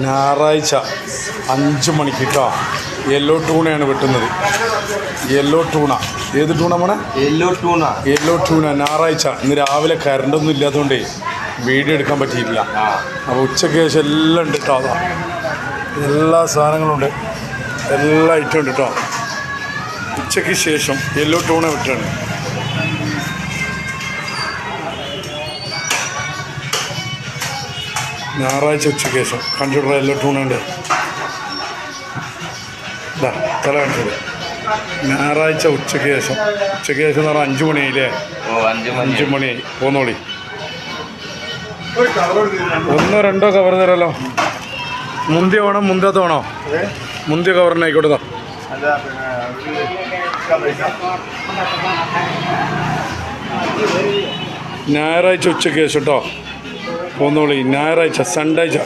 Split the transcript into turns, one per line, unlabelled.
ഞായറാഴ്ച 5 മണിക്ക് കേട്ടോ. യെല്ലോ ടൂണയാണ് വെട്ടുന്നത്. Yellow tuna. ഏത് ടൂണ മോനെ? Yellow tuna. ഞായറാഴ്ച. ഇന്ന് രാവിലെ കറണ്ടൊന്നും ഇല്ലാത്തതുകൊണ്ടേ വീഡിയോ എടുക്കാൻ പറ്റിയിട്ടില്ല. അപ്പോൾ ഉച്ചയ്ക്ക് ശേഷം എല്ലാം ഉണ്ട് കേട്ടോ. അതാ എല്ലാ സാധനങ്ങളും ഉണ്ട്, എല്ലാ ഐറ്റം ഉണ്ട് കേട്ടോ. ഉച്ചയ്ക്ക് ശേഷം യെല്ലോ ടൂണ വെട്ടാണ്. ഞായറാഴ്ച ഉച്ചയ്ക്ക് ശേഷം കണ്ടിട്ടുള്ള യെല്ലോ ടൂണുണ്ട്. ഇതാ തല കണ്ടത്. ഞായറാഴ്ച ഉച്ചയ്ക്ക് ശേഷം എന്ന് പറഞ്ഞാൽ 5 മണിയായില്ലേ? 5 മണിയായി. പോന്നോളി. 1 2 കവർ തരാമല്ലോ. മുന്തിയ വേണം? മുന്താത്ത വേണോ? മുന്തിയ കവറിന് ആയിക്കോട്ടെ. ഞായറാഴ്ച ഉച്ചയ്ക്ക് ശേഷം കേട്ടോ. പോന്നോളി. ഞായറാഴ്ച സൺഡേഴ്ച